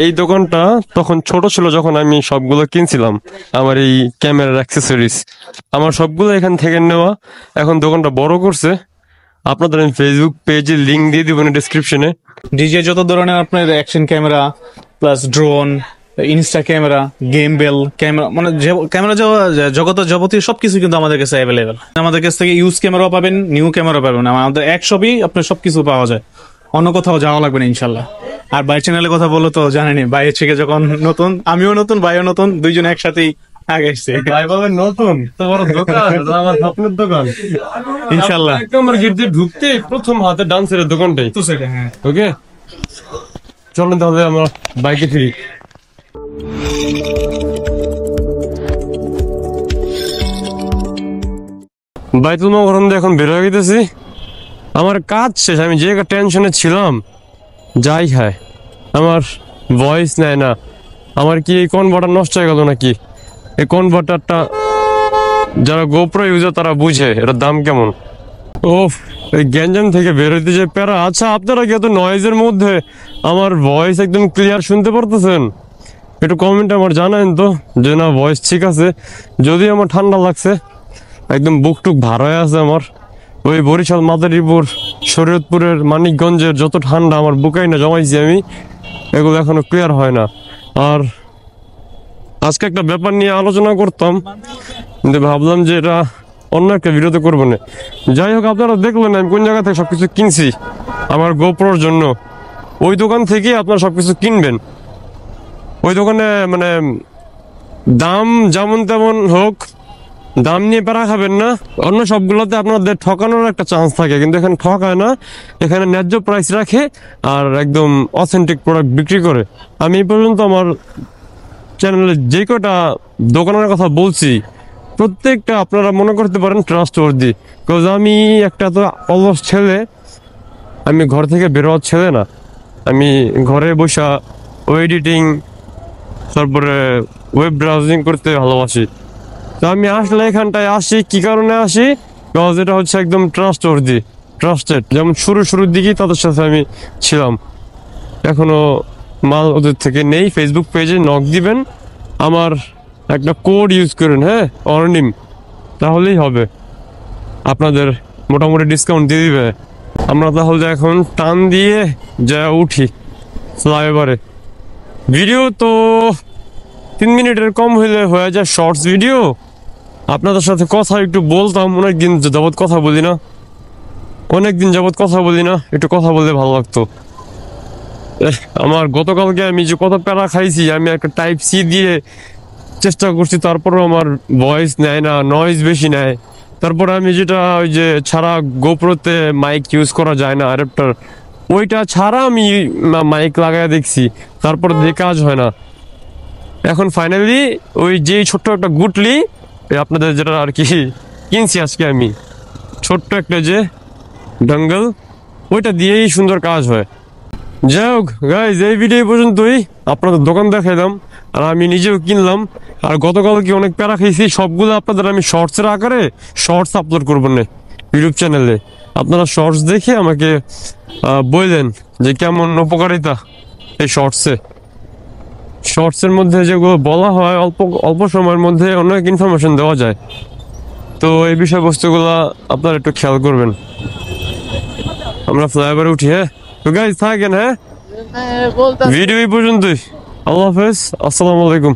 এই দোকানটা তখন ছোট ছিল যখন আমি সবগুলো কিনছিলাম, আমার এই ক্যামেরার অ্যাক্সেসরিজ আমার সবগুলো এখান থেকে নেওয়া। এখন দোকানটা বড় করছে। আপনাদের আমি ফেসবুক পেজে লিংক দিয়ে দিব না ডিসক্রিপশনে। ডিজে যত ধরনের আপনার action camera plus drone, insta camera, gimbal camera, মানে ক্যামেরা জগতের যাবতীয় সবকিছু কিন্তু আমাদের কাছে অ্যাভেলেবেল। আমাদের কাছ থেকে ইউজ ক্যামেরাও পাবেন, নিউ ক্যামেরাও পাবেন। আমাদের এক শপেই আপনার সবকিছু পাওয়া যায়, অন্য কোথাও যাওয়া লাগবে না ইনশাল্লাহ। আর বাই চ্যানেলের কথা বললো তো জানেনি, বাই থেকে যখন নতুন, আমিও নতুন, ভাইও নতুন, দুইজন একসাথেই আগে আসছে। ভাই বাবা নতুন তো বড় দোকান, আমার স্বপ্নের দোকান ইনশাল্লাহ। আমার গেট দিয়ে ঢুকতে প্রথম হাতে ডান্সের দোকানটাই তো সেটা হ্যাঁ। ওকে, চলেন তাহলে আমরা বাইকে ফিরি। বাইতুল মোকাররম দিয়ে এখন বের হয়ে গেতেছি। আমার কাজ শেষ, আমি যে টেনশনে ছিলাম যাই খায়, আমার ভয়েস নেয় না। আমার কি এই কনভার্টার নষ্ট হয়ে গেল নাকি? এই কনভার্টারটা যারা গোপ্রো ইউজার তারা বুঝে এটার দাম কেমন। ও এই গ্যাঞ্জাম থেকে বেরোতে যে প্যারা। আচ্ছা, আপনারা কি এত নয়েজের মধ্যে আমার ভয়েস একদম ক্লিয়ার শুনতে পারতেছেন? একটু কমেন্টে আমার জানান তো যে না ভয়েস ঠিক আছে। যদি আমার ঠান্ডা লাগছে, একদম বুক টুক ভার হয়ে আছে আমার। ওই বরিশাল, মাদারীপুর, শরীয়তপুরের, মানিকগঞ্জের যত ঠান্ডা আমার বুকাই না জমাইছি আমি, এগুলো এখনো ক্লিয়ার হয় না। আর আজকে একটা ব্যাপার নিয়ে আলোচনা করতাম, কিন্তু ভাবলাম যে এটা অন্য একটা ভিডিওতে করবো না। যাই হোক, আপনারা দেখলেন আমি কোন জায়গা থেকে সবকিছু কিনছি আমার গোপ্রোর জন্য। ওই দোকান থেকে আপনারা সবকিছু কিনবেন। ওই দোকানে মানে দাম যেমন তেমন হোক, দাম নিয়ে প্যারা খাবেন না। অন্য সবগুলোতে আপনাদের ঠকানোর একটা চান্স থাকে, কিন্তু এখানে ঠকায় না। এখানে ন্যায্য প্রাইস রাখে আর একদম অথেন্টিক প্রোডাক্ট বিক্রি করে। আমি এই পর্যন্ত আমার চ্যানেলে যে কটা দোকানের কথা বলছি প্রত্যেকটা আপনারা মনে করতে পারেন ট্রাস্টওয়ার্দি। বিকজ আমি একটা তো অলস ছেলে, আমি ঘর থেকে বেরোয়ার ছেলে না। আমি ঘরে বসা এডিটিং, তারপরে ওয়েব ব্রাউজিং করতে ভালোবাসি। তো আমি আসলে এখানটায় আসি কি কারণে আসি, বিকজ এটা হচ্ছে একদম ট্রাস্টওয়ার্দি, ট্রাস্টেড। যেমন শুরুর দিকেই তাদের সাথে আমি ছিলাম, এখনো মাল ওদের থেকে নেই। ফেসবুক পেজে নক দিবেন, আমার একটা কোড ইউজ করেন, হ্যাঁ, অর্নিম, তাহলেই হবে, আপনাদের মোটামুটি ডিসকাউন্ট দিয়ে দিবে। আমরা তাহলে এখন টান দিয়ে যা উঠি ফ্লাইওভারে। ভিডিও তো 3 মিনিটের কম হইলে হয়ে যায় শর্টস ভিডিও। আপনাদের সাথে কথা একটু বলতাম, অনেকদিন যাবৎ কথা বলি না, একটু কথা বললে ভালো লাগতো। আমার গতকালকে আমি যে কত প্যারা খাইছি, আমি একটা টাইপ সি দিয়ে চেষ্টা করছি, তারপরেও আমার ভয়েস নেয় না, নয়েজ বেশি নেয়। তারপরে আমি যেটা ওই যে ছাড়া গোপ্রোতে মাইক ইউজ করা যায় না, অ্যাডাপ্টার, ওইটা ছাড়া আমি মাইক লাগায় দেখছি, তারপরে দিয়ে কাজ হয় না। এখন ফাইনালি ওই যে ছোট্ট একটা গুটলি, আপনাদের যেটা আর কি কিনছি আজকে আমি, ছোট্ট একটা যে ডাঙ্গল, ওইটা দিয়েই সুন্দর কাজ হয়। যাই হোক গাইজ, এই ভিডিও পর্যন্তই। আপনাদের দোকান দেখাইলাম আর আমি নিজেও কিনলাম। আর গতকাল কি অনেক প্যারা খেয়েছি, সবগুলো আপনাদের আমি শর্টসের আকারে শর্টস আপলোড করবো না ইউটিউব চ্যানেলে। আপনারা শর্টস দেখে আমাকে বললেন যে কেমন উপকারিতা এই শর্টসের মধ্যে যেগুলো বলা হয় অল্প সময়ের মধ্যে অনেক ইনফরমেশন দেওয়া যায়। তো এই বিষয়বস্তুগুলো আপনারা একটু খেয়াল করবেন। আমরা ফ্লাইওভারে উঠি, হ্যাঁ। তো গাইজ থাকেন, হ্যাঁ, ভিডিও এই পর্যন্তই। আল্লাহ হাফেজ, আসসালামু আলাইকুম।